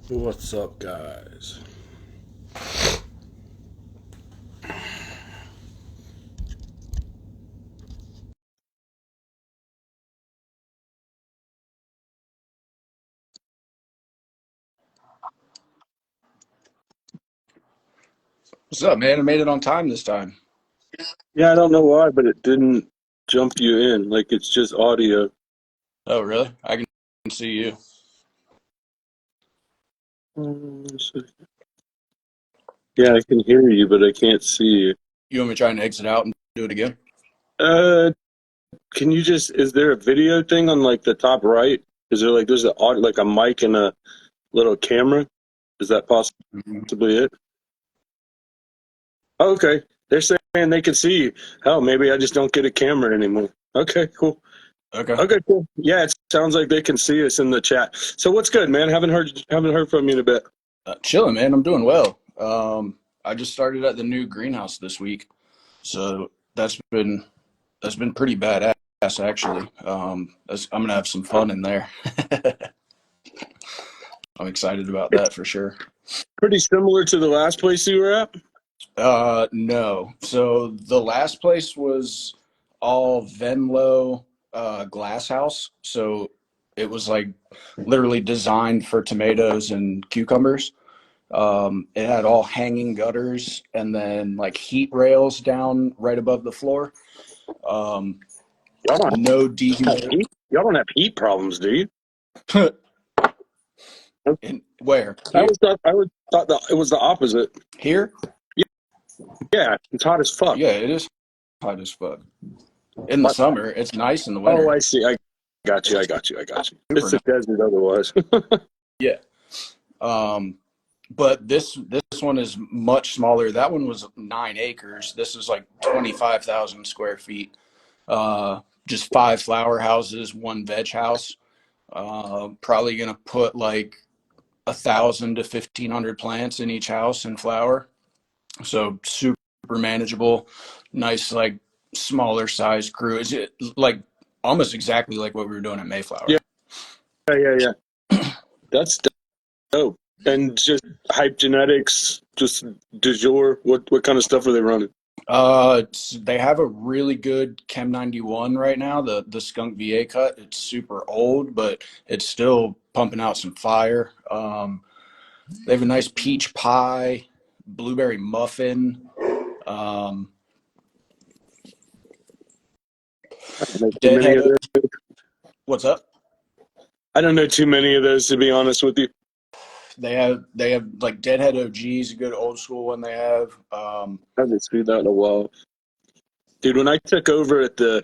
What's up, guys? What's up, man? I made it on time this time. Yeah, I don't know why, but it didn't jump you in. Like it's just audio. Oh, really? I can see you. So- Yeah, I can hear you, but I can't see you. You want me to try and exit out and do it again? Uh, can you just? Is there a video thing on like the top right? Is there like there's a like a mic and a little camera? Is that Mhm. possibly it? Oh, okay, they're saying they can see you. Hell, maybe I just don't get a camera anymore. Okay, cool. Okay. Okay, cool. Yeah, it sounds like they can see us in the chat. So what's good, man? Haven't heard from you in a bit. Chilling, man. I'm doing well. I just started at the new greenhouse this week, so that's been pretty badass actually. I'm gonna have some fun in there. I'm excited about that for sure. Pretty similar to the last place you were at. No. So the last place was all Venlo glass house. So it was like literally designed for tomatoes and cucumbers. It had all hanging gutters and then like heat rails down right above the floor. Um, Y'all don't no have dehumidifier. heat. Y'all don't have heat problems, do you? And where? I always thought that it was the opposite. Here? Yeah, it's hot as fuck. Yeah, it is hot as fuck. In the What? summer, it's nice in the Oh, winter. I see. I got you. I got you. I got you. Super It's a nice. desert otherwise. Yeah. Um, but this one is much smaller. That one was 9 acres. This is like 25,000 square feet. Just five flower houses, one veg house. Probably gonna put like 1,000 to 1,500 plants in each house and flower. So super manageable, nice like smaller size crew. Is it like almost exactly like what we were doing at Yeah, Mayflower? yeah, yeah. That's dope. And just hype genetics, just du jour. What kind of stuff are they running? They have a really good Chem 91 right now, the Skunk VA cut. It's super old, but it's still pumping out some fire. They have a nice peach pie, blueberry muffin. Um, I don't know too many Deadhead. of those. What's up? I don't know too many of those, to be honest with you. They have like Deadhead OG's a good old school one they have. I haven't seen that in a while. Dude, when I took over the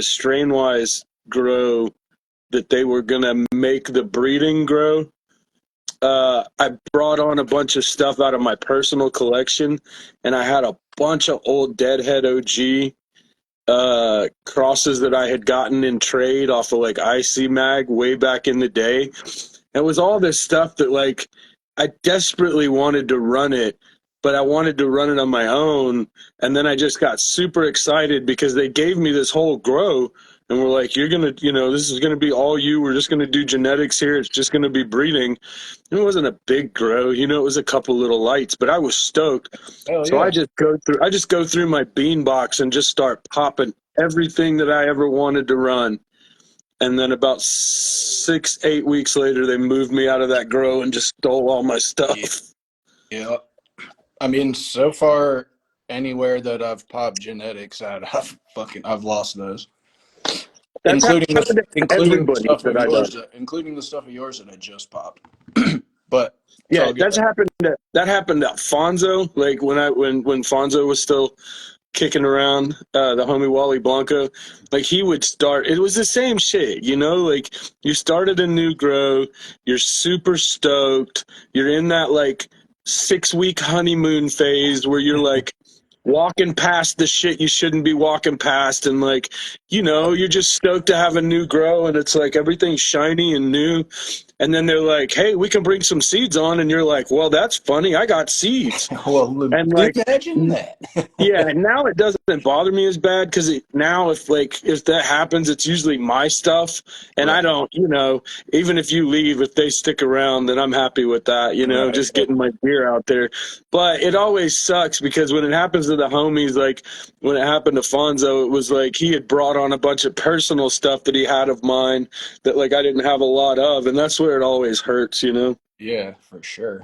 Strainwise grow that they were gonna make the breeding grow, I brought on a bunch of stuff out of my personal collection, and I had a bunch of old Deadhead OG crosses that I had gotten in trade off of like IC Mag way back in the day. It was all this stuff that like I desperately wanted to run it, but I wanted to run it on my own. And then I just got super excited because they gave me this whole grow and we're like, you're gonna, this is gonna be all you. We're just gonna do genetics here. It's just gonna be breeding. It wasn't a big grow, it was a couple little lights, but I was stoked. Hell So yeah. I just go through my bean box and just start popping everything that I ever wanted to run. And then about 6, 8 weeks later, they moved me out of that grow and just stole all my Yeah. stuff. Yeah. I mean, so far, anywhere that I've popped genetics at, I've lost those, That's including happened to everybody that I know. including the stuff of yours that I just popped. But it's Yeah, all good. that happened to Fonzo. Like when Fonzo was still kicking around, the homie Wally Blanco, like he would start. It was the same shit, like you started a new grow, you're super stoked, you're in that like 6 week honeymoon phase where you're like walking past the shit you shouldn't be walking past, and like you're just stoked to have a new grow, and it's like everything's shiny and new, And then they're like, hey, we can bring some seeds on. And you're like, well, that's funny. I got seeds. Well, And like, imagine that. yeah, and now it doesn't bother me as bad because now if that happens, it's usually my stuff, and I Right. don't, even if you leave, if they stick around, then I'm happy with that, Right. just getting my beer out there. But it always sucks because when it happens to the homies, like when it happened to Fonzo, it was like he had brought on a bunch of personal stuff that he had of mine that like I didn't have a lot of, and that's where it always hurts. Yeah, for sure.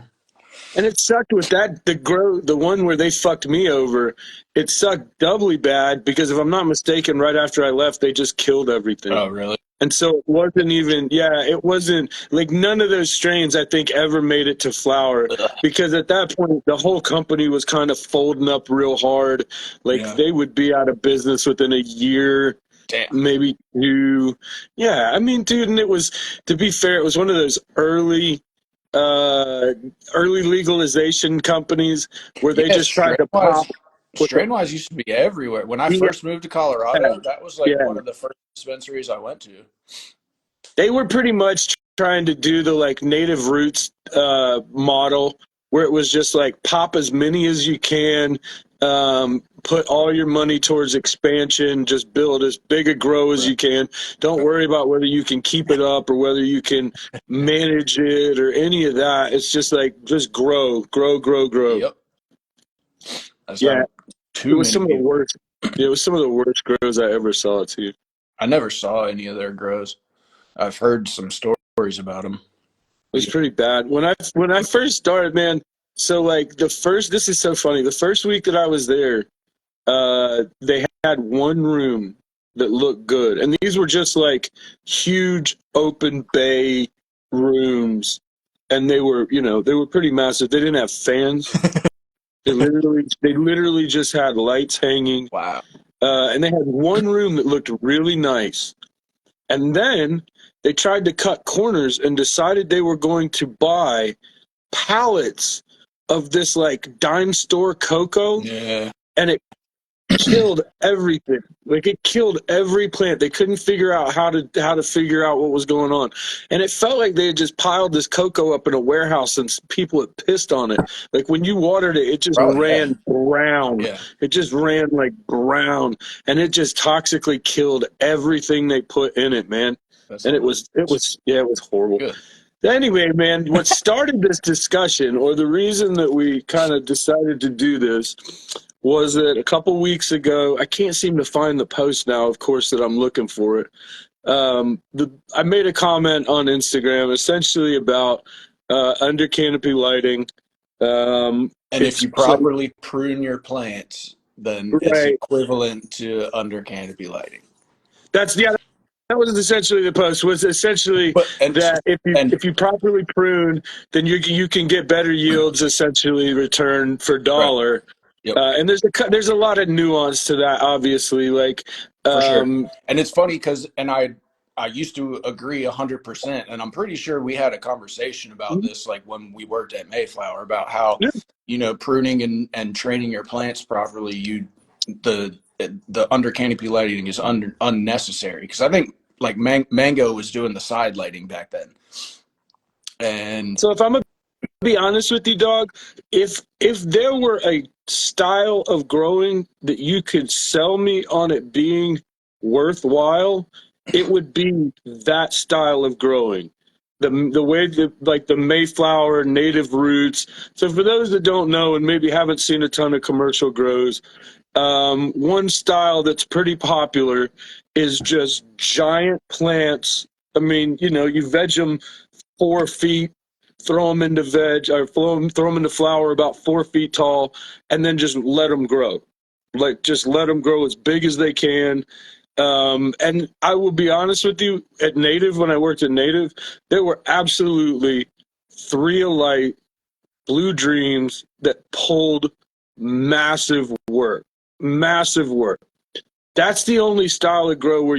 And it sucked with that, the one where they fucked me over. It sucked doubly bad because if I'm not mistaken, right after I left, they just killed everything. Oh, really? And so it wasn't even, it wasn't like none of those strains I think ever made it to flower Ugh. because at that point the whole company was kind of folding up real hard. Like Yeah. they would be out of business within a year, Damn. maybe two. Yeah, I mean, dude, and it was, to be fair, it was one of those early legalization companies where they Yeah, just tried to pop with the Strainwise used to be everywhere. When I yeah, first moved to Colorado, that was like yeah. one of the first dispensaries I went to. They were pretty much trying to do the like native roots model where it was just like pop as many as you can, put all your money towards expansion, just build as big a grow as Right. you can. Don't worry about whether you can keep it up or whether you can manage it or any of that. It's just like just grow, grow, grow, grow. Yep. That's Yeah, how it too was many some of the people. worst. It was some of the worst grows I ever saw too. I never saw any of their grows. I've heard some stories about them. It was pretty bad when I first started, man. So like this is so funny. The first week that I was there, they had one room that looked good, and these were just like huge open bay rooms, and they were pretty massive. They didn't have fans. They literally just had lights hanging, Wow. and they had one room that looked really nice. And then they tried to cut corners and decided they were going to buy pallets of this like dime store cocoa, Yeah. and it killed everything. Like it killed every plant. They couldn't figure out how to figure out what was going on. And it felt like they had just piled this cocoa up in a warehouse and people had pissed on it. Like when you watered it, it just Probably had. ran brown. Yeah. It just ran like brown, and it just toxically killed everything they put in it, man. That's And it hilarious. was it was yeah, it was horrible. Good. Anyway, man, what started this discussion, or the reason that we kind of decided to do this, was that a couple weeks ago, I can't seem to find the post now, of course, that I'm looking for it. I made a comment on Instagram essentially about under canopy lighting. And if It's you properly prune your plants, then it's right. equivalent to under canopy lighting. That's yeah. That was essentially the post. Was essentially But that if you and if you properly prune, then you can get better yields. Essentially, return for right. dollar. Yep. And there's a lot of nuance to that, obviously. Like, For sure. And it's funny because I used to agree 100%, and I'm pretty sure we had a conversation about this like when we worked at Mayflower about how pruning and training your plants properly, the under canopy lighting is unnecessary because I think like Mango was doing the side lighting back then, and so if I'm gonna be honest with you, dog, if there were a style of growing that you could sell me on it being worthwhile, it would be that style of growing. The way that like the Mayflower native roots. So for those that don't know and maybe haven't seen a ton of commercial grows, one style that's pretty popular is just giant plants. I mean, you veg them 4 feet, throw them into veg or throw them into flower about 4 feet tall, and then just let them grow. Like just let them grow as big as they can. And I will be honest with you, at Native, when I worked at Native, there were absolutely 3 Alight Blue Dreams that pulled massive work. Massive work. That's the only style of grow where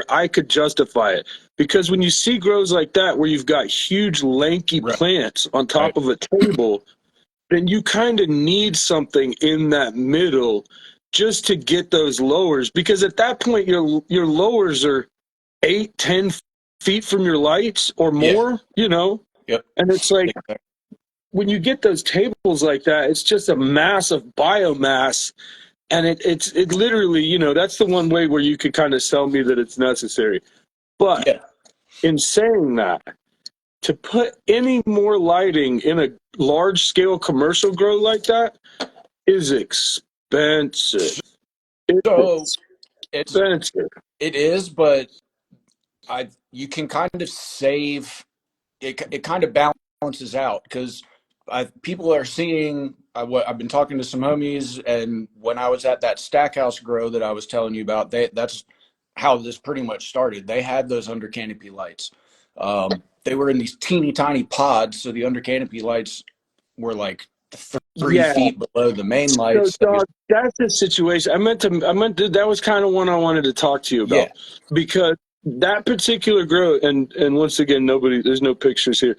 I could justify it. Because when you see grows like that, where you've got huge lanky right, plants on right, top of a table, then you kind of need something in that middle just to get those lowers. Because at that point, your lowers are 8, 10 feet from your lights or Yeah. more, you know? Yep. And it's like, Exactly. when you get those tables like that, it's just a mass of biomass. And it literally, you know, that's the one way where you could kind of sell me that it's necessary. But Yeah. in saying that, to put any more lighting in a large scale commercial grow like that is expensive. So It's it's expensive. it is, but you can kind of save it. It kind of balances out because people are seeing. I've been talking to some homies, and when I was at that Stackhouse grow that I was telling you about, that's how this pretty much started. They had those under canopy lights. They were in these teeny tiny pods, so the under canopy lights were like three Yeah. feet below the main So, lights. dog, that's the situation. That was kind of one I wanted to talk to you Yeah, about, because that particular grow, and once again, there's no pictures here.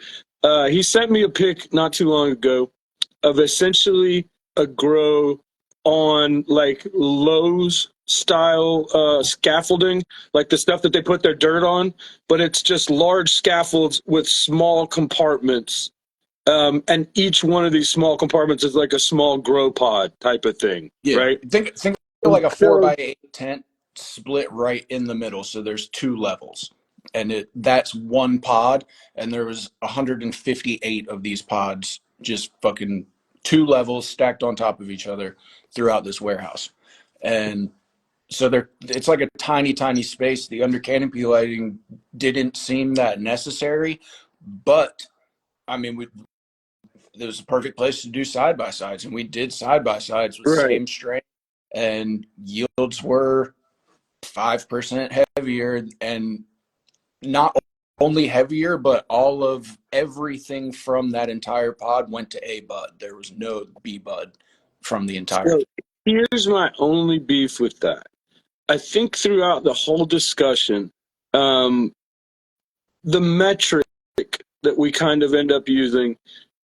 He sent me a pic not too long ago of essentially a grow on like Lowe's style scaffolding, like the stuff that they put their dirt on, but it's just large scaffolds with small compartments, and each one of these small compartments is like a small grow pod type of thing, yeah. right? Think of like a 4x8 tent split right in the middle. So there's two levels, and that's one pod, and there was 158 of these pods, just fucking two levels stacked on top of each other throughout this warehouse, and so it's like a tiny, tiny space. The under canopy lighting didn't seem that necessary, but I mean, it was a perfect place to do side by sides, and we did side by sides with Right. same strain, and yields were 5% heavier, and not only heavier, but all of everything from that entire pod went to A bud. There was no B bud from the entire. So here's my only beef with that. I think throughout the whole discussion, um, the metric that we kind of end up using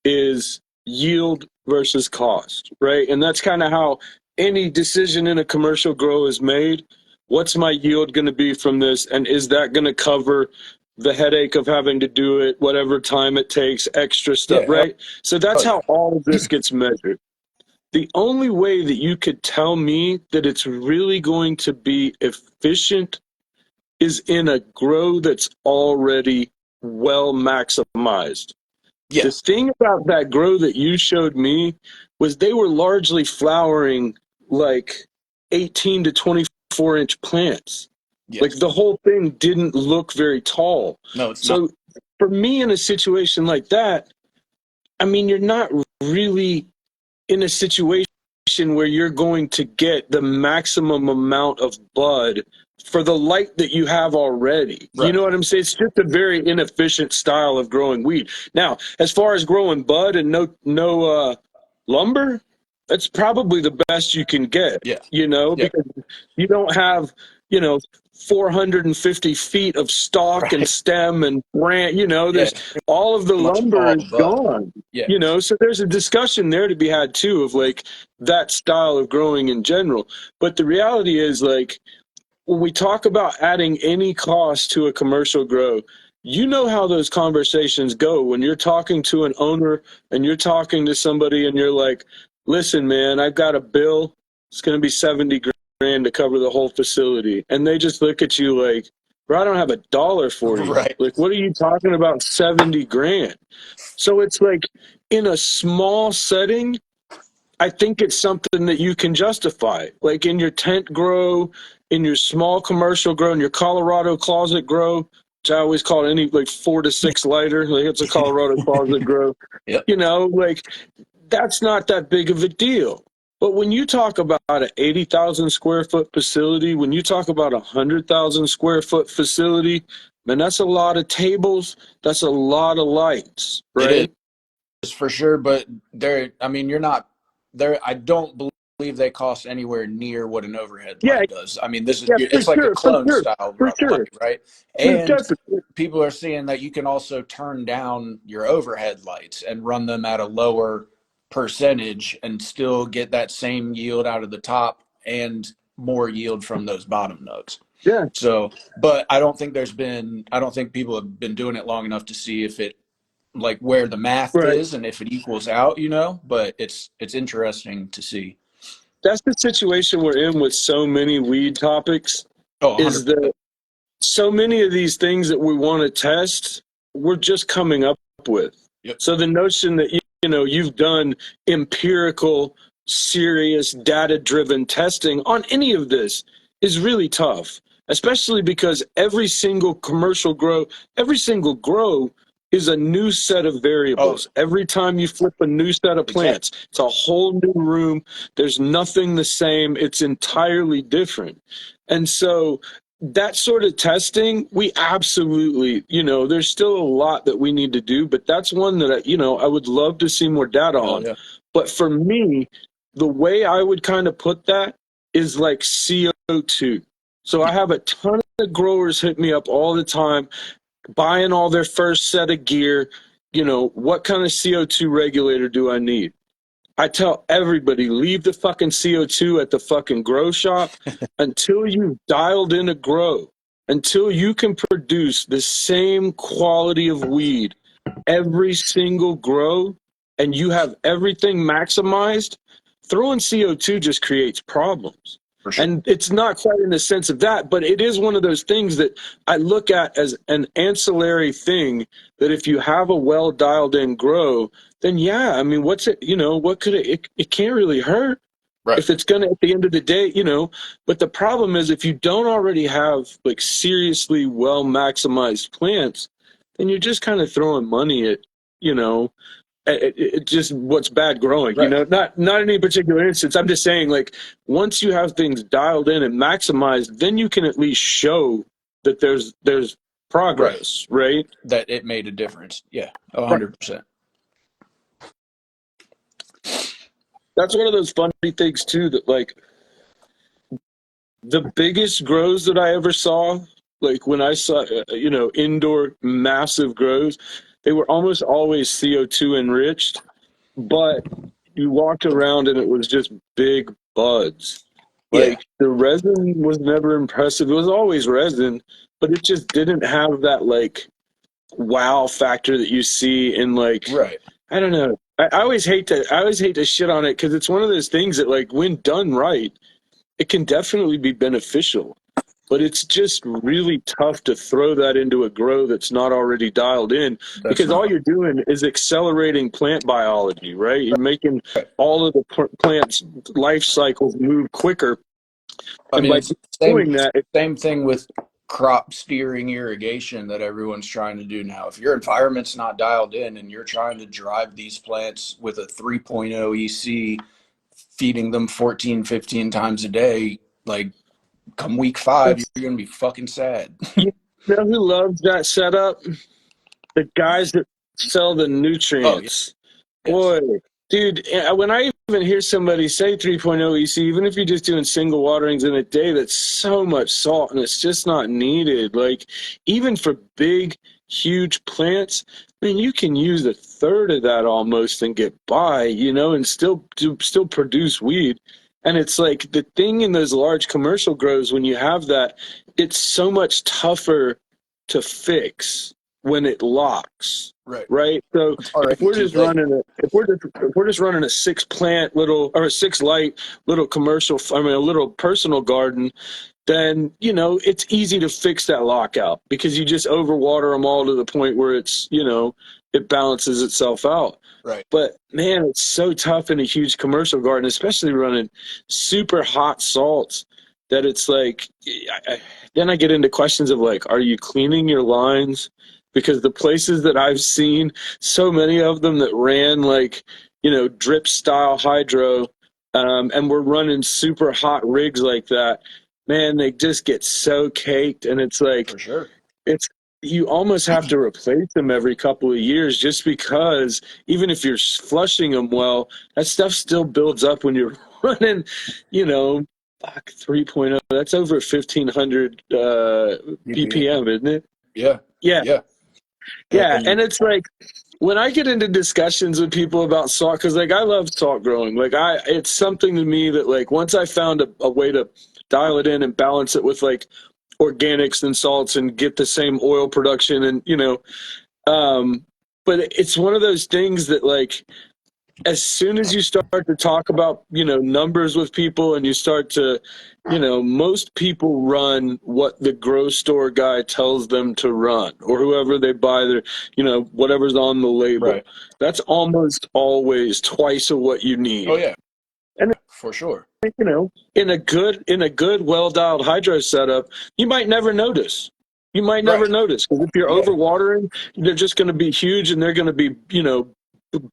is yield versus cost, right? And that's kind of how any decision in a commercial grow is made. What's my yield going to be from this? And is that going to cover the headache of having to do it, whatever time it takes, extra stuff, Yeah, right? So that's hell yeah. how all of this gets measured. The only way that you could tell me that it's really going to be efficient is in a grow that's already well maximized. The Yes, thing about that grow that you showed me was they were largely flowering like 18 to 24-inch plants. Like yes. the whole thing didn't look very tall. No, it's not. So for me in a situation like that, I mean, you're not really in a situation where you're going to get the maximum amount of bud for the light that you have already. You Right. know what I'm saying? It's just a very inefficient style of growing weed. Now, as far as growing bud and no lumber, that's probably the best you can get, Yeah. you know, Yeah. because you don't have, you know, 450 feet of stalk and Right. stem and branch, you know, Yeah. there's It's all of the pretty much lumber all is bud. gone, Yeah. you know, so there's a discussion there to be had too of like that style of growing in general. But the reality is, like, when we talk about adding any cost to a commercial grow, you know how those conversations go when you're talking to an owner and you're talking to somebody and you're like, listen, man, I've got a bill. It's going to be 70 grand to cover the whole facility. And they just look at you like, bro, I don't have a dollar for you. Right. Like, what are you talking about 70 grand? So it's like in a small setting, I think it's something that you can justify. Like in your tent grow, in your small commercial grow, in your Colorado closet grow, which I always call it any like 4 to 6 lighter. Like it's a Colorado closet grow. Yep. You know, like that's not that big of a deal. But when you talk about an 80,000 square foot facility, when you talk about a 100,000 square foot facility, man, that's a lot of tables. That's a lot of lights, It right? is for sure, but I mean, you're not there. I don't believe they cost anywhere near what an overhead Yeah, light does. I mean, yeah, for it's like a sure, for clone sure, style for light, sure. right? There's And definitely people are seeing that you can also turn down your overhead lights and run them at a lower percentage and still get that same yield out of the top and more yield from those bottom nodes. Yeah. So, but I don't think people have been doing it long enough to see if it, like, where the math Right. is and if it equals out, but it's interesting to see. That's the situation we're in with so many weed topics, Oh, is 100%. that so many of these things that we want to test, we're just coming up with. Yep. So the notion that you've done empirical, serious, data-driven testing on any of this is really tough, especially because every single grow is a new set of Oh, variables. Every time you flip a new set of exactly. plants, it's a whole new room. There's nothing the same. It's entirely different. And so that sort of testing, we absolutely, there's still a lot that we need to do, but that's one that I would love to see more data Hell on. yeah. But for me, the way I would kind of put that is like CO2. So I have a ton of growers hit me up all the time, buying all their first set of gear. What kind of CO2 regulator do I need? I tell everybody, leave the fucking CO2 at the fucking grow shop until you've dialed in a grow, until you can produce the same quality of weed every single grow and you have everything maximized. Throwing CO2 just creates problems. For sure. And it's not quite in the sense of that, but it is one of those things that I look at as an ancillary thing, that if you have a well dialed in grow, then yeah, I mean, what's it, what could it can't really hurt Right. if it's going to, at the end of the day, but the problem is if you don't already have like seriously well maximized plants, then you're just kind of throwing money at, it just what's bad growing, Right. not in any particular instance. I'm just saying, like, once you have things dialed in and maximized, then you can at least show that there's progress, right? That it made a difference. Yeah, Right. 100%. That's one of those funny things too, that like the biggest grows that I ever saw, like when I saw, indoor massive grows, they were almost always CO2 enriched, but you walked around and it was just big buds. Yeah. Like the resin was never impressive. It was always resin, but it just didn't have that like wow factor that you see in like, Right. I don't know. I always hate to shit on it because it's one of those things that like when done right, it can definitely be beneficial. But it's just really tough to throw that into a grow that's not already dialed in, That's because all not you're doing is accelerating plant biology, right? You're making right. all of the plant's life cycles move quicker. I And mean, by it's the doing that, same thing with crop steering irrigation that everyone's trying to do now. If your environment's not dialed in and you're trying to drive these plants with a 3.0 EC, feeding them 14, 15 times a day, like come week 5, you're going to be fucking sad. you know who loves that setup? The guys that sell the Oh, yeah. nutrients. Yes. Boy, dude, when I even hear somebody say 3.0 EC, even if you're just doing single waterings in a day, that's so much salt and it's just not needed. Like, even for big, huge plants, I mean, you can use a third of that almost and get by, and still produce weed. And it's like the thing in those large commercial grows, when you have that, it's so much tougher to fix when it locks. Right. Right. So It's if already we're too just late. running a 6 plant little, or a 6 light little commercial, I mean a little personal garden, then it's easy to fix that lockout because you just overwater them all to the point where it's it balances itself out. Right. But man, it's so tough in a huge commercial garden, especially running super hot salts, that it's like, then I get into questions of like, are you cleaning your lines? Because the places that I've seen, so many of them that ran like, drip style hydro, and we're running super hot rigs like that, man, they just get so caked. And it's like, For sure. it's, you almost have to replace them every couple of years, just because even if you're flushing them well, that stuff still builds up when you're running, you know, 3.0. That's over 1,500 BPM. BPM, isn't it? Yeah. Yeah. Yeah. Yeah. And And it's like, when I get into discussions with people about salt, because like I love salt growing, like it's something to me that like once I found a way to dial it in and balance it with like organics than salts and get the same oil production, and but it's one of those things that, like, as soon as you start to talk about, numbers with people, and you start to, most people run what the grocery store guy tells them to run, or whoever they buy their, whatever's on the label. Right. That's almost always twice of what you need. Oh yeah. And for sure. In a good, well-dialed hydro setup, you might never notice. You might never Right. notice, because if you're Yeah. overwatering, they're just going to be huge, and they're going to be,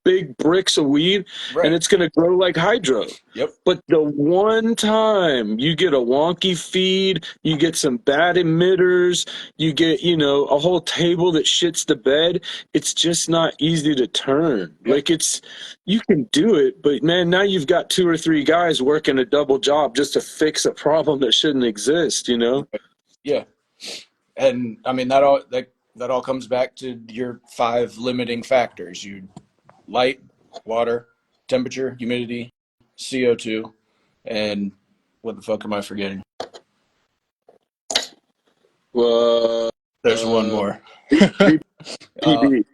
big bricks of weed, Right. and it's going to grow like hydro. Yep. But the one time you get a wonky feed, you get some bad emitters, you get, a whole table that shits the bed, it's just not easy to turn. Yep. Like, you can do it, but man, now you've got 2 or 3 guys working a double job just to fix a problem that shouldn't exist, Yeah. And I mean, that all comes back to your 5 limiting factors: light, water, temperature, humidity, CO2, and what the fuck am I forgetting? There's one more. PD.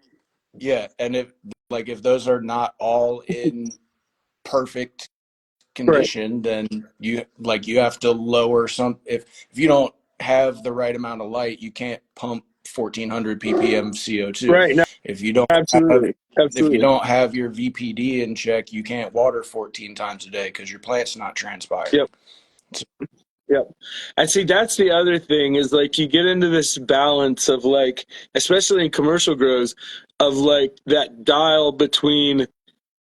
Yeah, and if those are not all in perfect condition, then you have to lower some. If you don't have the right amount of light, you can't pump 1400 ppm CO2. Right. No, If you don't absolutely. have your VPD in check, you can't water 14 times a day because your plant's not transpiring. Yep. Yep. And see, that's the other thing, is like, you get into this balance of, like, especially in commercial grows, of like that dial between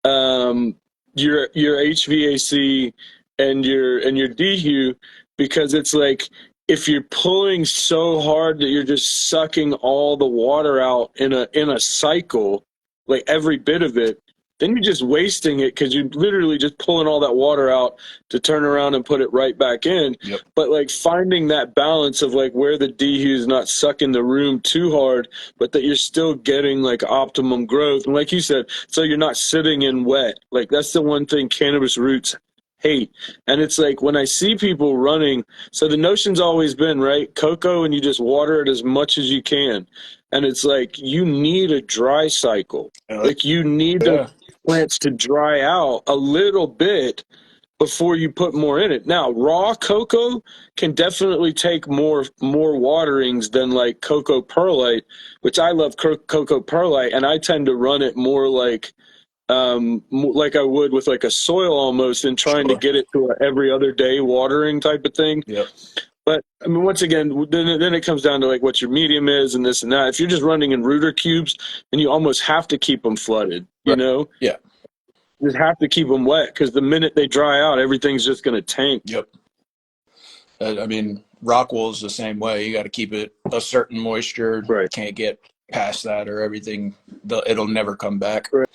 your HVAC and your DHU, because it's like, if you're pulling so hard that you're just sucking all the water out in a cycle, like every bit of it, then you're just wasting it, because you're literally just pulling all that water out to turn around and put it right back in. Yep. But like, finding that balance of like where the DHU is not sucking the room too hard, but that you're still getting like optimum growth. And like you said, so you're not sitting in wet. Like, that's the one thing cannabis roots hate. And it's like, when I see people running, so the notion's always been, right, cocoa, and you just water it as much as you can. And it's like, you need a dry cycle. Like, you need the plants to dry out a little bit before you put more in it. Now, raw cocoa can definitely take more waterings than like cocoa perlite, which I love cocoa perlite, and I tend to run it more like I would with like a soil almost, and trying to get it to a every other day watering type of thing. Yep. But I mean, once again, then it comes down to like what your medium is and this and that. If you're just running in rooter cubes, then you almost have to keep them flooded, Yeah. You just have to keep them wet, because the minute they dry out, everything's just going to tank. Yep. I mean, rock wool is the same way. You got to keep it a certain moisture. Right. Can't get past that, or everything, it'll never come back. Right.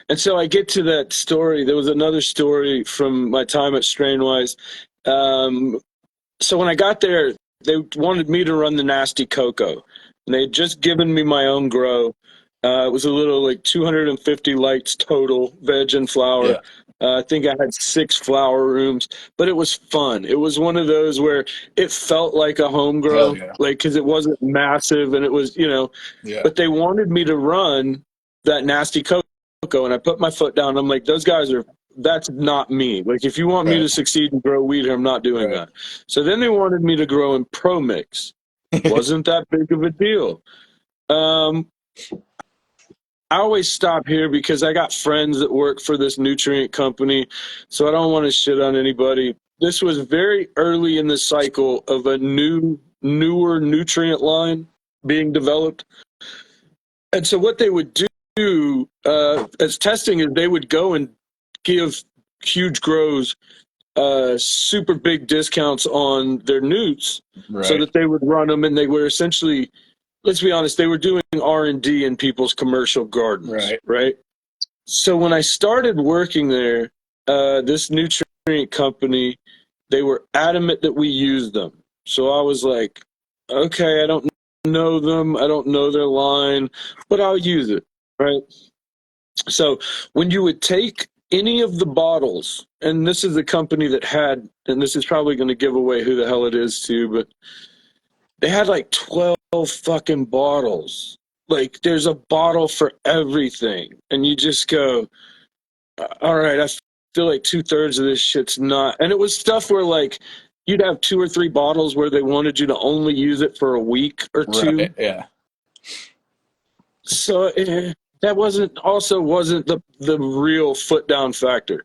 And so I get to that story. There was another story from my time at Strainwise. So when I got there, they wanted me to run the nasty cocoa, and they had just given me my own grow. It was a little like 250 lights total, veg and flower. Yeah. I think I had 6 flower rooms, but it was fun. It was one of those where it felt like a home grow, like, because it wasn't massive, and it was, but they wanted me to run that nasty cocoa, and I put my foot down. I'm like, that's not me. Like, if you want me to succeed and grow weed here, I'm not doing that. So then they wanted me to grow in Pro Mix. Wasn't that big of a deal. I always stop here because I got friends that work for this nutrient company, so I don't want to shit on anybody. This was very early in the cycle of a newer nutrient line being developed. And so what they would do as testing is they would go and give huge grows super big discounts on their newts, so that they would run them, and they were essentially, let's be honest, they were doing R&D in people's commercial gardens, right? So when I started working there, this nutrient company, they were adamant that we use them. So I was like, okay, I don't know them, I don't know their line, but I'll use it, right? So when you would take any of the bottles and this is the company that had, and this is probably going to give away who the hell it is too, but they had like 12 fucking bottles. Like there's a bottle for everything. And you just go, all right, I feel like 2/3 of this shit's not. And it was stuff where like you'd have 2 or 3 bottles where they wanted you to only use it for a week or two. Right, yeah. So that wasn't the real foot down factor.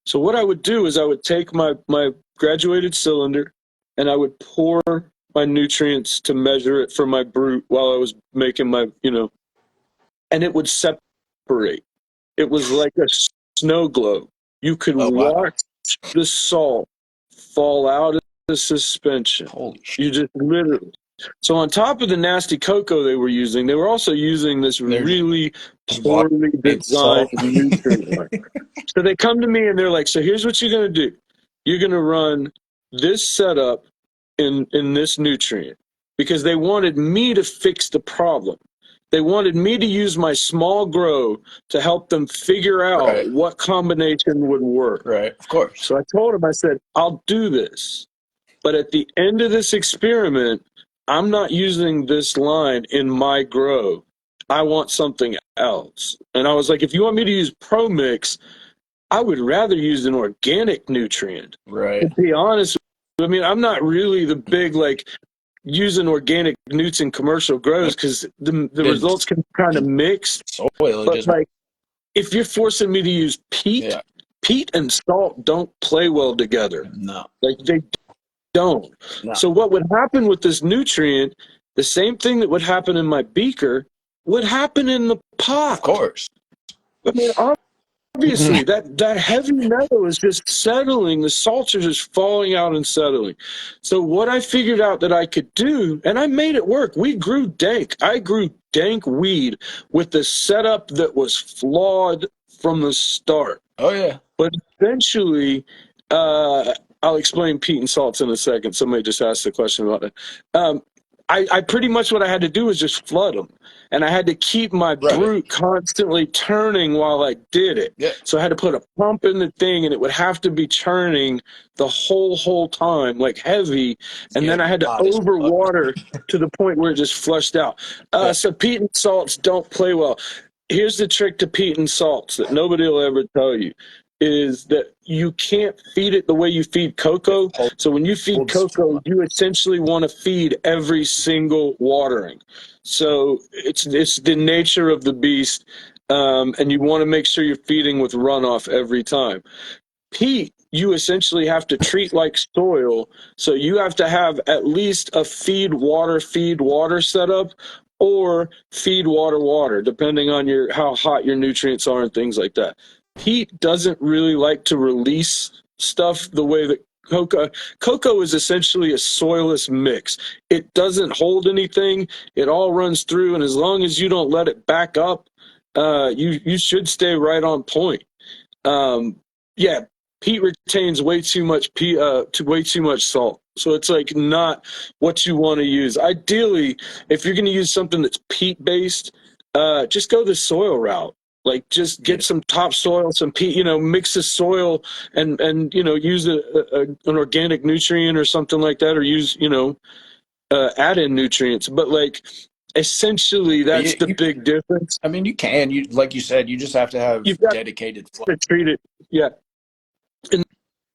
So what I would do is I would take my graduated cylinder and I would pour my nutrients to measure it for my brute while I was making my, and it would separate. It was like a snow globe. You could watch the salt fall out of the suspension. Holy shit. You just literally. So on top of the nasty cocoa they were using, they were also using this really poorly designed nutrient line. So they come to me and they're like, so here's what you're going to do. You're going to run this setup in this nutrient, because they wanted me to fix the problem. They wanted me to use my small grow to help them figure out what combination would work. Right, of course. So I told them, I said, I'll do this. But at the end of this experiment, I'm not using this line in my grow. I want something else. And I was like, if you want me to use Pro Mix, I would rather use an organic nutrient. Right. To be honest, I mean, I'm not really the big, like, using organic newts in commercial grows because the results can kind of mix. But, like, if you're forcing me to use peat, peat and salt don't play well together. No. Like, they don't. No. So what would happen with this nutrient, the same thing that would happen in my beaker, would happen in the pot. Of course. I mean, obviously, that heavy metal is just settling. The salts are just falling out and settling. So what I figured out that I could do, and I made it work. We grew dank. I grew dank weed with the setup that was flawed from the start. Oh, yeah. But eventually, I'll explain peat and salts in a second. Somebody just asked the question about it. I pretty much what I had to do was just flood them. And I had to keep my brute constantly turning while I did it. Yeah. So I had to put a pump in the thing, and it would have to be churning the whole time, like heavy. And then I had to overwater to the point where it just flushed out. So peat and salts don't play well. Here's the trick to peat and salts that nobody will ever tell you, is that you can't feed it the way you feed cocoa. So when you feed cocoa, you essentially want to feed every single watering. So it's the nature of the beast, and you want to make sure you're feeding with runoff every time. Peat, you essentially have to treat like soil, so you have to have at least a feed water setup, or feed water, depending on how hot your nutrients are and things like that. Peat doesn't really like to release stuff the way that cocoa is essentially a soilless mix. It doesn't hold anything. It all runs through, and as long as you don't let it back up, you should stay right on point. Peat retains way too much salt. So it's like not what you want to use. Ideally, if you're going to use something that's peat based, just go the soil route. Like, just get some topsoil, some peat, mix the soil and use an organic nutrient or something like that, or use, add in nutrients. But, like, essentially, that's the big difference. I mean, you can. Like you said, you just have to have dedicated flow. To treat it, yeah. And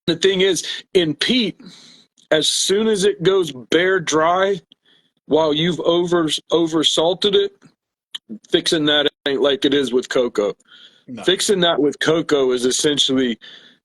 the thing is, in peat, as soon as it goes bare dry, while you've over salted it, fixing that ain't like it is with cocoa. No. Fixing that with cocoa is essentially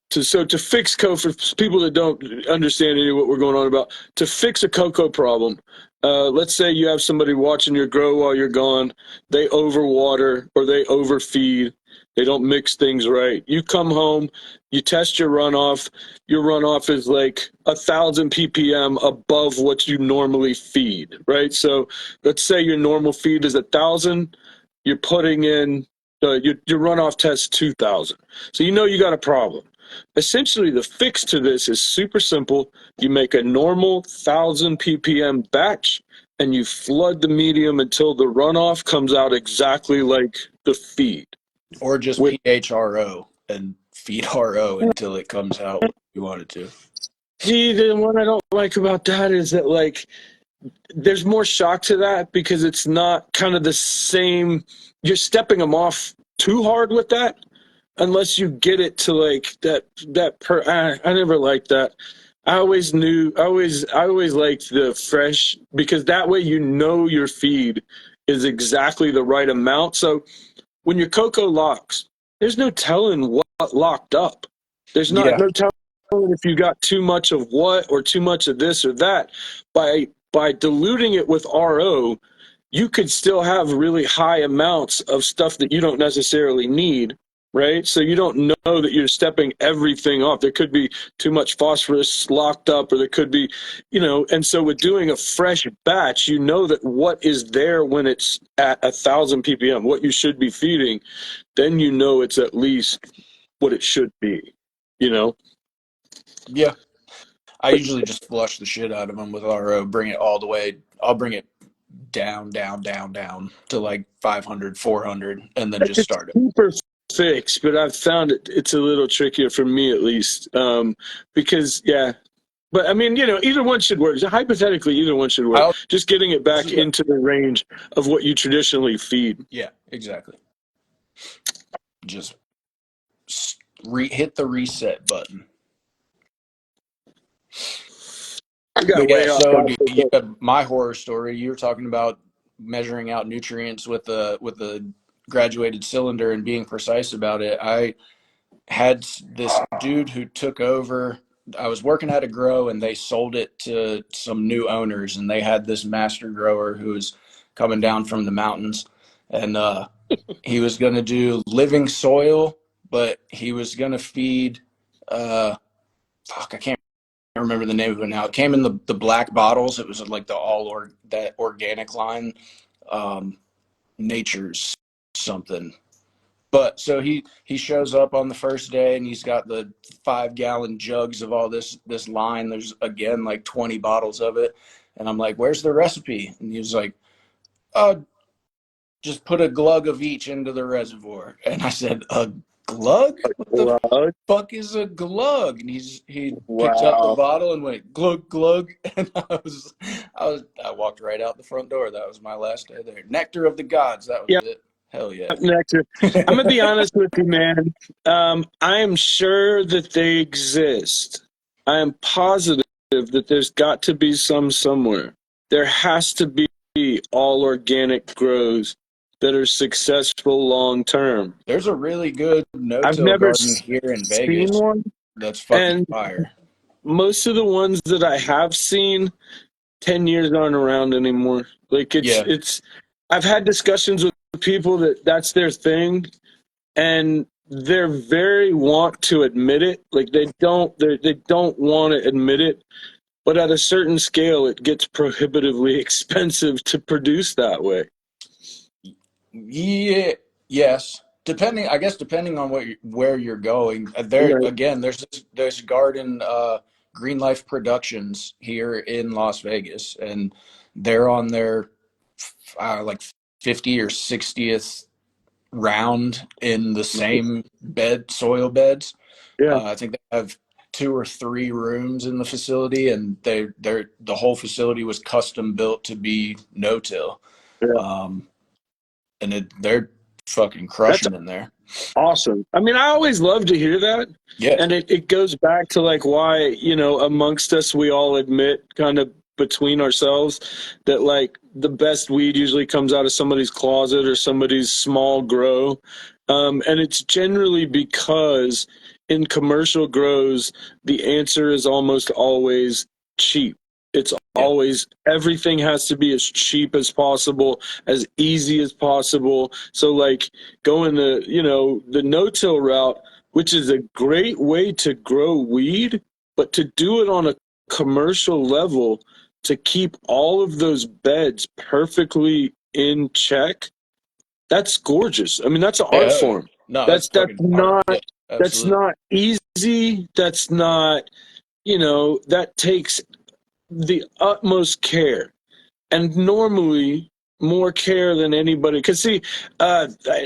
to fix for people that don't understand any of what we're going on about, to fix a cocoa problem. Let's say you have somebody watching your grow while you're gone. They overwater or they overfeed. They don't mix things right. You come home, you test your runoff. Your runoff is like 1,000 ppm above what you normally feed, right? So let's say your normal feed is 1,000. You're putting in your runoff test 2,000. So you got a problem. Essentially, the fix to this is super simple. You make a normal 1,000 ppm batch, and you flood the medium until the runoff comes out exactly like the feed. Or just PHRO and feed RO until it comes out what you want it to. See, the one I don't like about that is that, like, there's more shock to that because it's not kind of the same. You're stepping them off too hard with that, unless you get it to like I never liked that. I always liked the fresh, because that way you know your feed is exactly the right amount. So when your cocoa locks, there's no telling what locked up. There's not Yeah, no telling if you got too much of what or too much of this or that. By diluting it with RO, you could still have really high amounts of stuff that you don't necessarily need, right? So you don't know that you're stepping everything off. There could be too much phosphorus locked up, or there could be, and so with doing a fresh batch, you know that what is there when it's at 1,000 ppm, what you should be feeding, then you know it's at least what it should be, you know? yeah. I But usually just flush the shit out of them with RO, bring it all the way. I'll bring it down to like 500, 400, and then just it's start it. super fix, but I've found it's a little trickier for me, at least, because yeah. But I mean, either one should work. Hypothetically, either one should work. I Just getting it back yeah, into the range of what you traditionally feed. yeah, exactly. Just hit the reset button. We got But yeah, way off so topic. my horror story, you were talking about measuring out nutrients with a graduated cylinder and being precise about it. I had this dude who took over. I was working at a grow and they sold it to some new owners, and they had this master grower who was coming down from the mountains, and he was going to do living soil, but he was going to feed I can't remember the name of it now. It came in the black bottles. It was like that organic line, nature's something. But so he shows up on the first day and he's got the 5 gallon jugs of all this line. There's again like 20 bottles of it, and I'm like, "Where's the recipe?" And he was like, just put a glug of each into the reservoir." And I said, "A glug? What the Wow. fuck is a glug?" And he picked up the Wow. bottle and went glug glug, and I walked right out the front door. That was my last day there. Nectar of the gods. That was Yeah. it. Hell yeah. Nectar. I'm gonna be honest with you, man. I am sure that they exist. I am positive that there's got to be some somewhere. There has to be all organic grows that are successful long term. There's a really good I've no-till never garden here in seen Vegas one, that's fucking and fire. most of the ones that I have seen, 10 years aren't around anymore. Like Yeah. it's I've had discussions with people that's their thing, and they're very want to admit it. Like they don't want to admit it, but at a certain scale it gets prohibitively expensive to produce that way. Yeah, yes. Depending on where you're going. There Right. again, there's garden Green Life Productions here in Las Vegas, and they're on their like 50 or 60th round in the same soil beds. Yeah. I think they have 2 or 3 rooms in the facility, and the whole facility was custom built to be no-till. Yeah. Um, and they're fucking That's crushing in there. awesome. I mean, I always love to hear that. Yeah, And it goes back to like why, amongst us, we all admit kind of between ourselves that like the best weed usually comes out of somebody's closet or somebody's small grow. And it's generally because in commercial grows, the answer is almost always cheap. It's yeah, always everything has to be as cheap as possible, as easy as possible. So like going the no-till route, which is a great way to grow weed, but to do it on a commercial level to keep all of those beds perfectly in check, that's gorgeous. I mean, that's an yeah. art Hell yeah. form. No, that's That's fucking art. not Yeah, that's absolutely. not easy. That's not, that takes the utmost care, and normally more care than anybody. Because see,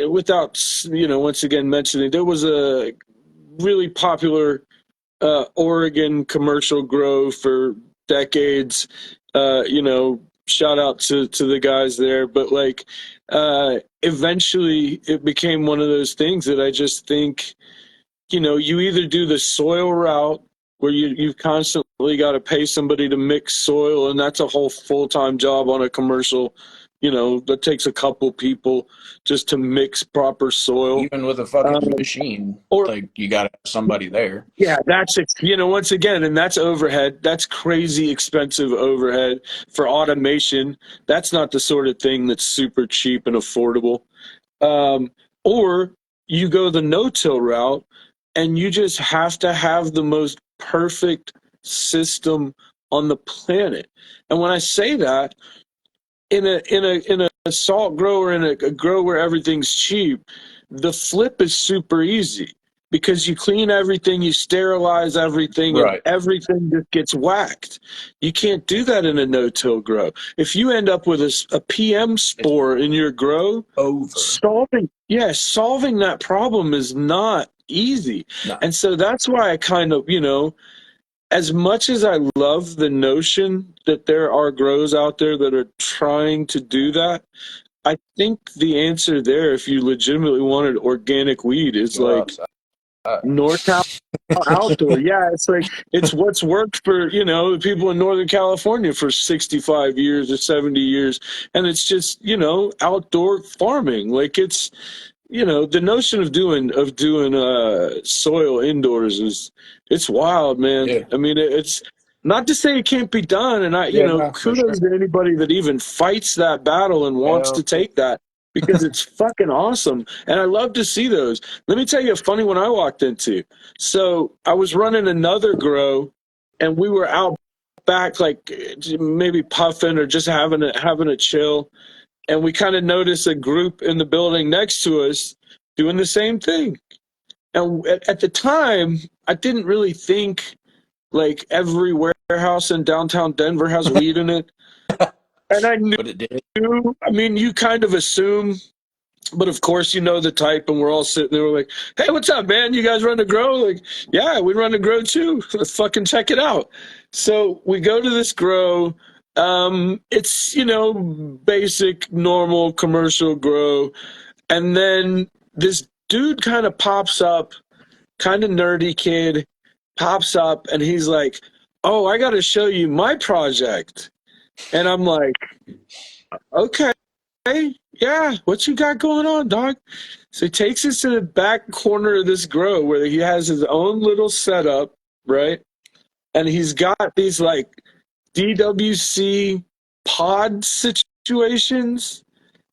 without once again mentioning, there was a really popular Oregon commercial grow for decades. You know, shout out to the guys there. But like, eventually it became one of those things that I just think, you know, you either do the soil route where you've constantly got to pay somebody to mix soil, and that's a whole full-time job on a commercial. You know, that takes a couple people just to mix proper soil. Even with a fucking Um, machine, or like you got to have somebody there. yeah, that's it. You know, once again, and that's overhead. That's crazy expensive overhead for automation. That's not the sort of thing that's super cheap and affordable. Or you go the no-till route, and you just have to have the most perfect system on the planet. And when I say that, in a salt grower, in a grow where everything's cheap, the flip is super easy because you clean everything, you sterilize everything, and Right. everything just gets whacked. You can't do that in a no-till grow. If you end up with a PM spore in your grow, Over. solving that problem is not easy. No. And so that's why I kind of, you know, as much as I love the notion that there are grows out there that are trying to do that, I think the answer there, if you legitimately wanted organic weed, is Go like outside. NorCal outdoor. Yeah, it's like it's what's worked for, you know, the people in Northern California for 65 years or 70 years, and it's just, you know, outdoor farming. Like it's, you know, the notion of doing soil indoors is, it's wild, man. Yeah. I mean, it's not to say it can't be done, and I, you Yeah, know, no, for sure. kudos to anybody that even fights that battle and wants Hell to take that, because it's fucking awesome, and I love to see those. Let me tell you a funny one I walked into. So I was running another grow, and we were out back, like maybe puffing or just having a chill, and we kind of noticed a group in the building next to us doing the same thing. And at the time, I didn't really think like every warehouse in downtown Denver has weed in it. And I But it did. knew, I mean, you kind of assume, but of course, you know the type, and we're all sitting there, we're like, hey, what's up, man? You guys run the grow? Like, yeah, we run the grow too. Let's fucking check it out. So we go to this grow. It's, you know, basic, normal commercial grow. And then this dude kind of pops up, kind of nerdy kid, pops up, and he's like, oh, I got to show you my project. And I'm like, okay. Yeah, what you got going on, dog? So he takes us to the back corner of this grow where he has his own little setup, right? And he's got these like DWC pod situations.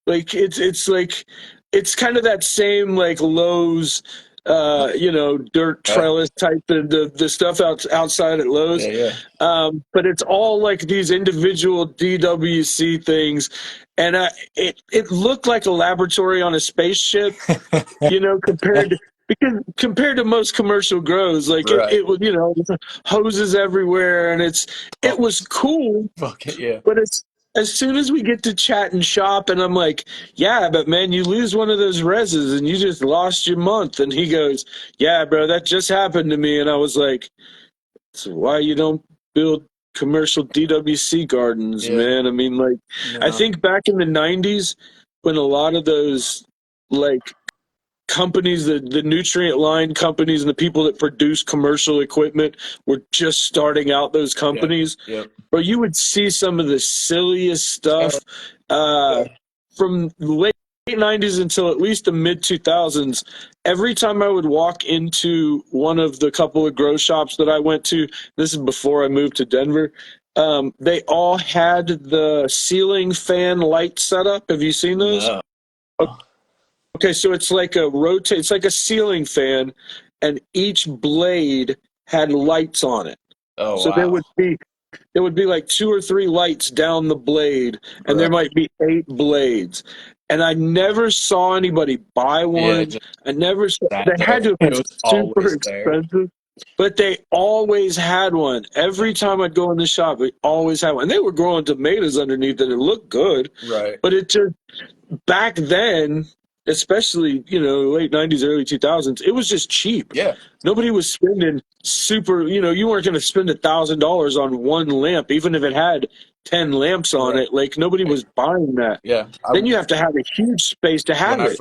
Like it's like it's kind of that same like Lowe's you know, dirt trellis type the stuff outside at Lowe's. Yeah. But it's all like these individual DWC things, and it looked like a laboratory on a spaceship, you know, compared to most commercial grows, like Right. it was, you know, hoses everywhere, and it was cool. Fuck it, yeah. But it's as soon as we get to chat and shop, and I'm like, yeah, but man, you lose one of those reses and you just lost your month. And he goes, yeah, bro, that just happened to me. And I was like, so why you don't build commercial DWC gardens, Yeah. man? I mean, like, No. I think back in the 90s when a lot of those, like, companies, the nutrient line companies and the people that produce commercial equipment were just starting out, those companies, Yep. where you would see some of the silliest stuff from the late 90s until at least the mid 2000s. Every time I would walk into one of the couple of grow shops that I went to, this is before I moved to Denver, they all had the ceiling fan light setup. Have you seen those? No. Okay, so it's like it's like a ceiling fan, and each blade had lights on it. Oh, So wow. there would be like 2 or 3 lights down the blade, and there might be 8 blades. And I never saw anybody buy one. Yeah, I never saw, that they had to have been it was super always there. expensive, but they always had one. Every time I'd go in the shop, they always had one. And they were growing tomatoes underneath it. It looked good, Right. but it just, back then, especially, late 90s, early 2000s, it was just cheap. Yeah. Nobody was spending super, you weren't going to spend $1,000 on one lamp, even if it had 10 lamps on Right. it. Like, nobody was buying that. Yeah. Then you have to have a huge space to When have I it.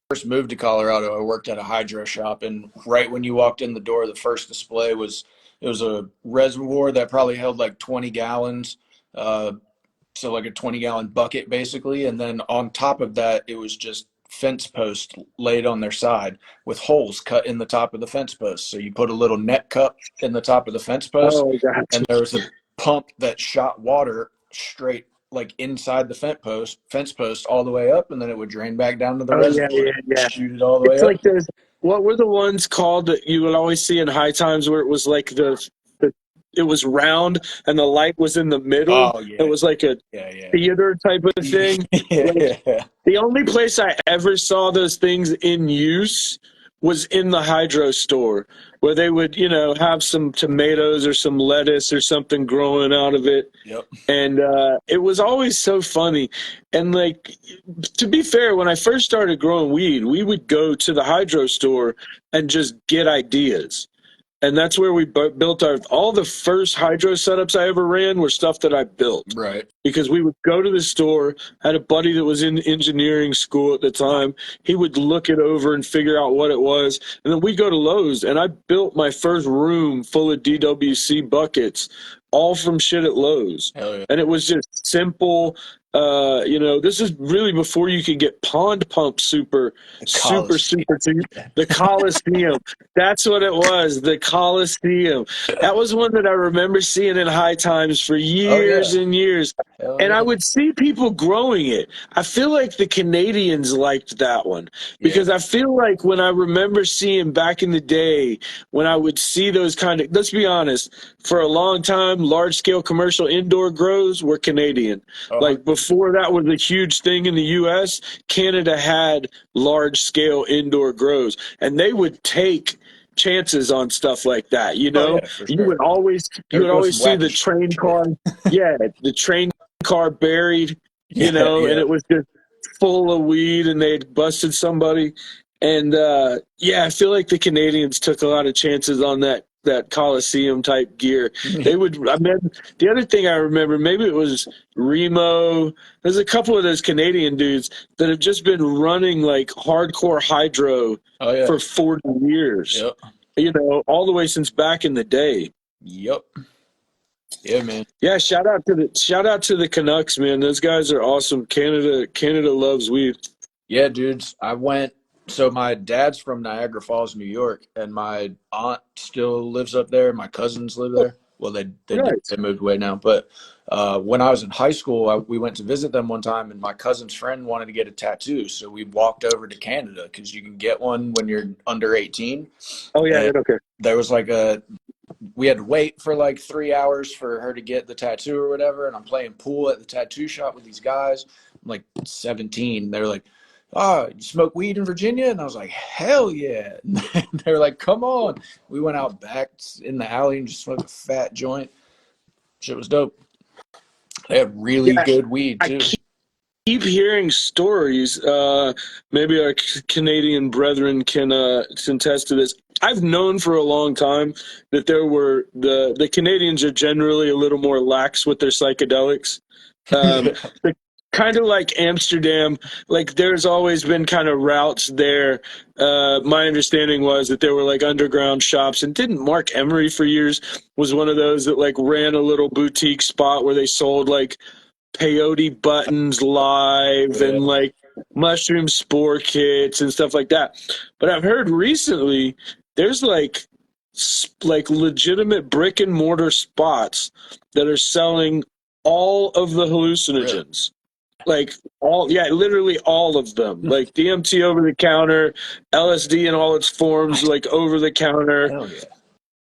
first moved to Colorado, I worked at a hydro shop, and right when you walked in the door, the first display was it was a reservoir that probably held like 20 gallons. So like a 20-gallon bucket basically, and then on top of that it was just fence posts laid on their side with holes cut in the top of the fence post. So you put a little net cup in the top of the fence post, Oh, and gotcha. there was a pump that shot water straight like inside the fence post all the way up, and then it would drain back down to the Oh, yeah, reservoir, yeah, yeah. shoot it all the way It's up. like those, what were the ones called that you would always see in High Times where it was like the it was round and the light was in the middle? Oh It yeah, was like a yeah, theater type of thing. yeah, Like, yeah, the only place I ever saw those things in use was in the hydro store, where they would, have some tomatoes or some lettuce or something growing out of it. yep, And it was always so funny. And, like, to be fair, when I first started growing weed, we would go to the hydro store and just get ideas. And that's where we built all the first hydro setups I ever ran were stuff that I built, right. because we would go to the store. I had a buddy that was in engineering school at the time. He would look it over and figure out what it was. And then we'd go to Lowe's, and I built my first room full of DWC buckets, all from shit at Lowe's. Hell yeah. And it was just simple. This is really before you could get pond pump super Coliseum. cheap. The Coliseum. That's what it was. The Coliseum. That was one that I remember seeing in High Times for Oh yeah. years and years. Hell And I yeah. would see people growing it. I feel like the Canadians liked that one, Yeah. because I feel like when I remember seeing back in the day, when I would see those kind of, let's be honest, for a long time, large scale commercial indoor grows were Canadian. Oh, Like, before that was a huge thing in the US, Canada had large scale indoor grows, and they would take chances on stuff like that. oh yeah, for You sure. would always They you were would doing always some see wacky the train shit. car, yeah, the train car buried, Yeah, and yeah, it was just full of weed, and they'd busted somebody. And yeah, I feel like the Canadians took a lot of chances on that Coliseum type gear. They would. I mean, the other thing I remember, maybe it was Remo. There's a couple of those Canadian dudes that have just been running like hardcore hydro oh yeah, for 40 years. yep, All the way since back in the day. yep, yeah, man. Yeah, shout out to the Canucks, man. Those guys are awesome. Canada loves weed. Yeah, dudes. I went. So my dad's from Niagara Falls, New York, and my aunt still lives up there. My cousins live there. Well, Right. they moved away now. But when I was in high school, we went to visit them one time, and my cousin's friend wanted to get a tattoo, so we walked over to Canada because you can get one when you're under 18. Oh yeah, And okay. there was like we had to wait for like 3 hours for her to get the tattoo or whatever. And I'm playing pool at the tattoo shop with these guys. I'm like 17. They're like, "Oh, you smoke weed in Virginia?" And I was like, "Hell yeah." And they were like, "Come on." We went out back in the alley and just smoked a fat joint. Shit was dope. They had really Yeah, good weed I too. keep hearing stories. Maybe our Canadian brethren can attest to this. I've known for a long time that there were the Canadians are generally a little more lax with their psychedelics. Um, Kind of like Amsterdam, like there's always been kind of routes there. My understanding was that there were like underground shops, and didn't Mark Emery for years was one of those that like ran a little boutique spot where they sold like peyote buttons live Yeah. and like mushroom spore kits and stuff like that. But I've heard recently there's like legitimate brick and mortar spots that are selling all of the Really? hallucinogens. Like all, yeah, literally all of them. Like DMT over the counter, LSD in all its forms, like over the counter. Hell yeah.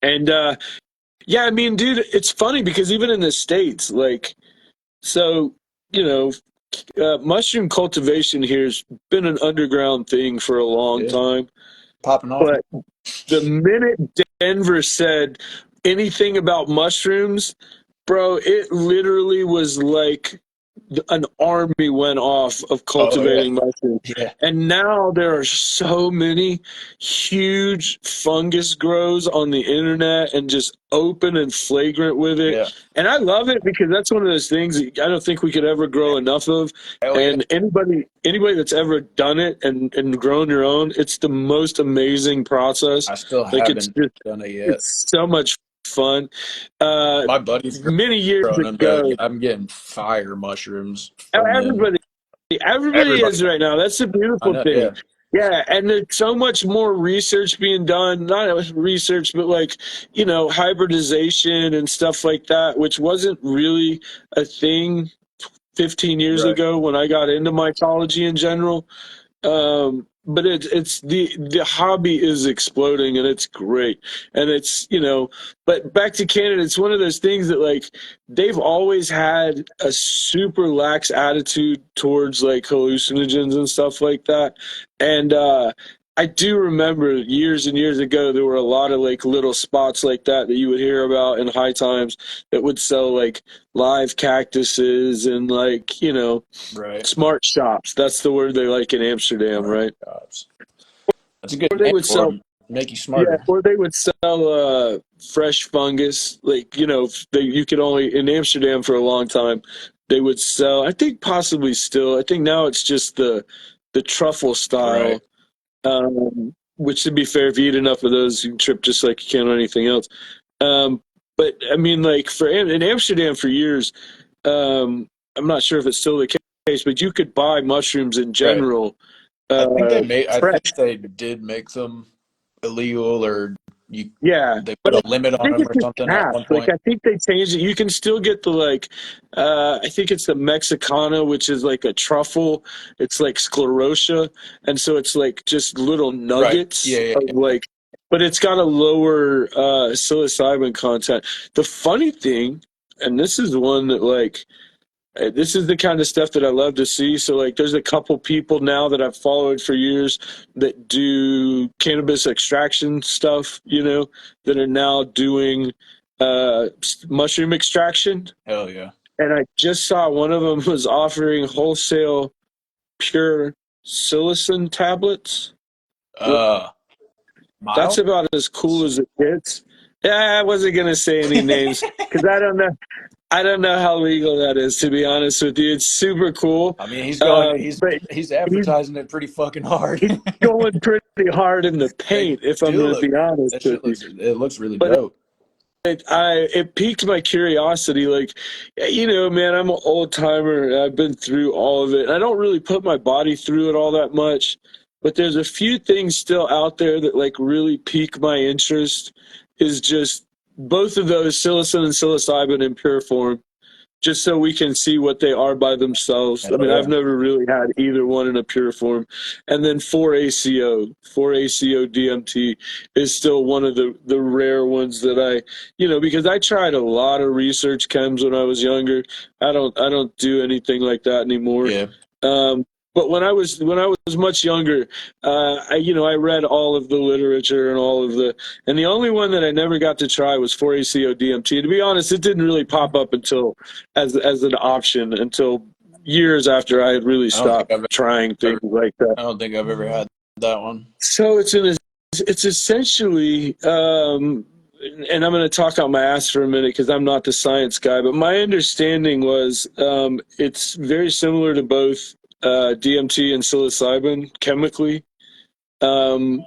And yeah, I mean, dude, it's funny because even in the States, like, so, you know, mushroom cultivation here has been an underground thing for a long Yeah. time. Popping off. But the minute Denver said anything about mushrooms, bro, it literally was like an army went off of Oh yeah, cultivating mushrooms. yeah, And now there are so many huge fungus grows on the internet and just open and flagrant with it. yeah. And I love it because that's one of those things that I don't think we could ever grow enough of. Hell yeah. And anybody that's ever done it and grown your own, it's the most amazing process. I still Like it's haven't just done it yet. it's so much fun. My buddy's Many years growing them, ago, but I'm getting fire mushrooms from him. everybody Everybody, is right now. That's the I beautiful know. thing. Yeah, Yeah, and there's so much more research being done, not research, but like, hybridization and stuff like that, which wasn't really a thing 15 years right. ago when I got into mycology in general. But it's the hobby is exploding and it's great. And it's, but back to Canada, it's one of those things that like they've always had a super lax attitude towards like hallucinogens and stuff like that. And I do remember years and years ago there were a lot of like little spots like that you would hear about in high times that would sell like live cactuses and like, Right. smart shops. That's the word they like in Amsterdam, Smart right? jobs. That's a good Or they name would for sell, them. Make you yeah, smarter. or they would sell fresh fungus. Like, you could only, in Amsterdam for a long time, they would sell, I think possibly still, I think now it's just the truffle Right. style, which to be fair, if you eat enough of those, you can trip just like you can on anything else. Um, but I mean, like in Amsterdam for years, I'm not sure if it's still the case, but you could buy mushrooms in Right. general I fresh. think they did make them illegal, or you. Yeah, They but put a limit I on think them it's or just something at one capped. Like point. I think they changed it. You can still get the like, I think it's the Mexicana, which is like a truffle. It's like sclerotia, and so it's like just little Right. Yeah. nuggets Yeah. of Yeah. like, but it's got a lower psilocybin content. The funny thing, and this is one that like. This is the kind of stuff that I love to see. So, like, there's a couple people now that I've followed for years that do cannabis extraction stuff, that are now doing mushroom extraction. Hell yeah. And I just saw one of them was offering wholesale pure psilocin tablets. Uh, That's Miles. about as cool as it gets. Yeah, I wasn't going to say any names because I don't know. I don't know how legal that is, to be honest with you. It's super cool, I mean, he's going. but He's he's advertising it pretty fucking hard. he's going pretty hard in the They paint, if I'm do going to look. be honest That with shit you. looks. It looks really But dope. it piqued my curiosity. Like, man, I'm an old timer. I've been through all of it. I don't really put my body through it all that much, but there's a few things still out there that like really pique my interest. Is just both of those psilocin and psilocybin in pure form, just so we can see what they are by themselves. I Hell mean, I've yeah. never really had either one in a pure form. And then 4-ACO, 4-ACO DMT is still one of the rare ones that because I tried a lot of research chems when I was younger. I don't do anything like that anymore. Yeah. But when I was much younger, I read all of the literature and the only one that I never got to try was 4-ACO DMT. To be honest, it didn't really pop up until as an option until years after I had really I don't think stopped I've trying things ever. like that. I don't think I've ever had that one. So it's essentially, and I'm going to talk out my ass for a minute because I'm not the science guy, but my understanding was it's very similar to both DMT and psilocybin chemically, and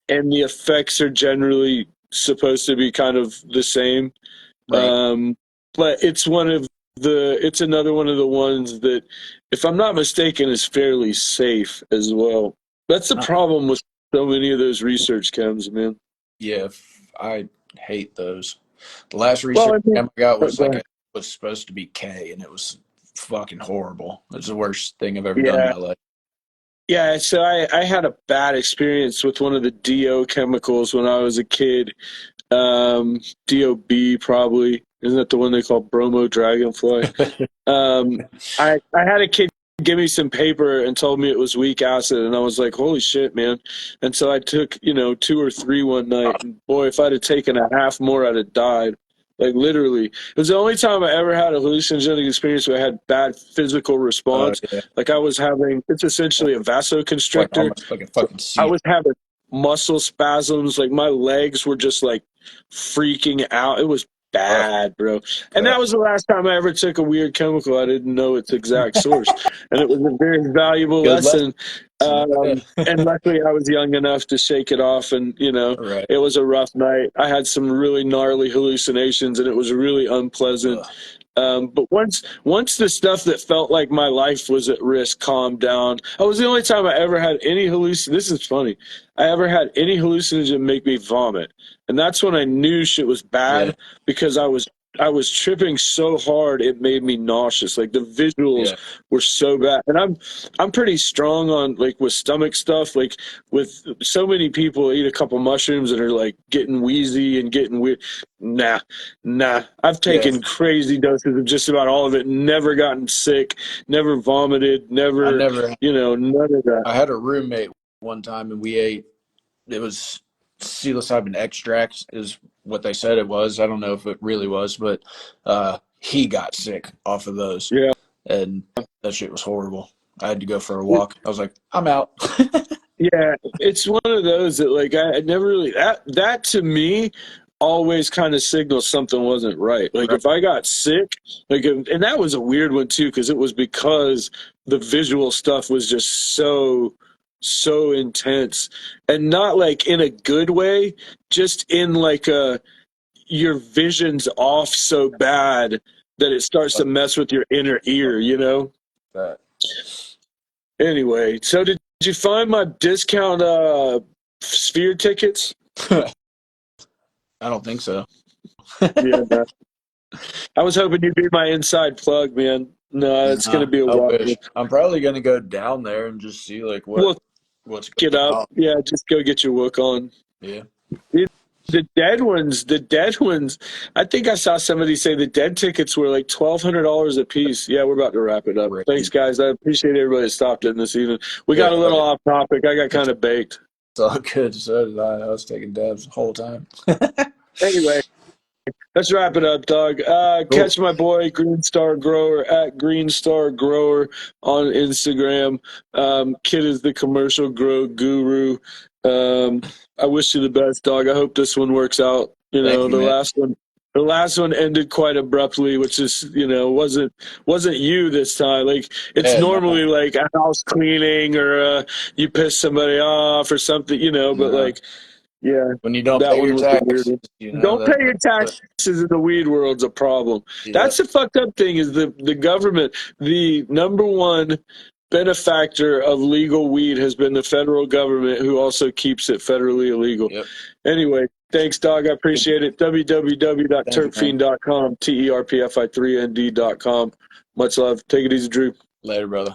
the effects are generally supposed to be kind of the same. Right. But it's another one of the ones that, if I'm not mistaken, is fairly safe as well. That's the Huh. problem with so many of those research chems, man. Yeah. I hate those. The last Well, research I mean, I got was go like ahead. it was supposed to be K, and it was fucking horrible. It's the worst thing I've ever done in Yeah, my life. yeah. So I had a bad experience with one of the DO chemicals when I was a kid. DOB probably isn't that the one they call bromo dragonfly? I had a kid give me some paper and told me it was weak acid, and I was like, holy shit, man. And so I took 2 or 3 one night, and boy, if I'd have taken a half more, I'd have died. Like literally, it was the only time I ever had a hallucinogenic experience where I had bad physical response. Yeah. Like I was having, it's essentially a Like vasoconstrictor. almost like a So fucking I seizure. was having muscle spasms. Like my legs were just like freaking out. It was bad, bro. And that was the last time I ever took a weird chemical. I didn't know its exact source, and it was a very valuable Good lesson. lesson. And luckily, I was young enough to shake it off, and Right. it was a rough night. I had some really gnarly hallucinations, and it was really unpleasant. Ugh. But once the stuff that felt like my life was at risk calmed down, I was the only time I ever had any hallucin. This is funny. I ever had any hallucinogen make me vomit, and that's when I knew shit was Yeah. bad because I was tripping so hard it made me nauseous. Like the visuals Yeah. were so bad, and I'm pretty strong on like with stomach stuff. Like with so many people eat a couple mushrooms and are like getting wheezy and getting weird. Nah. I've Yeah. taken crazy doses of just about all of it. Never gotten sick. Never vomited. I Never, never. none of that. I had a roommate one time, and we ate. It was psilocybin extract, is what they said it was. I don't know if it really was, but he got sick off of those, Yeah. and that shit was horrible. I had to go for a walk. I was like, I'm out. Yeah, it's one of those that like I never really that to me always kind of signals something wasn't right. Like Right. if I got sick, and that was a weird one too because it was because the visual stuff was just so intense and not like in a good way, just in like a your vision's off so bad that it starts to mess with your inner ear, That. Anyway, so did you find my discount sphere tickets? I don't think so. Yeah, man. I was hoping you'd be my inside plug, man. No, it's gonna Nah, be a I while. wish. I'm probably gonna go down there and just see like We'll what's get going up. on. Yeah, just go get your work on. Yeah. The dead ones. I think I saw somebody say the dead tickets were like $1,200 a piece. Yeah, we're about to wrap it up. Thanks, Crazy. guys. I appreciate everybody that stopped in this evening. We Yeah. got a little off topic. I got kind of baked. It's all good. So did I. I was taking dabs the whole time. Anyway. Let's wrap it up, Doug. Cool. Catch my boy Green Star Grower at Green Star Grower on Instagram. Kid is the commercial grow guru. I wish you the best, dog. I hope this one works out. Thank you, The man. last one ended quite abruptly, which is wasn't you this time. Like it's Yeah, normally like a house cleaning or you piss somebody off or something, but no. like. Yeah, When you don't that pay one your was the weird taxes, one. Don't pay your that's taxes in the weed world's a problem. yeah. That's the fucked up thing is the government, the number one benefactor of legal weed has been the federal government who also keeps it federally illegal. Yep. Anyway, thanks, dog. I appreciate it. Thank you, man. www.terpfiend.com, terpfi3nd.com. Much love. Take it easy, Drew. Later, brother.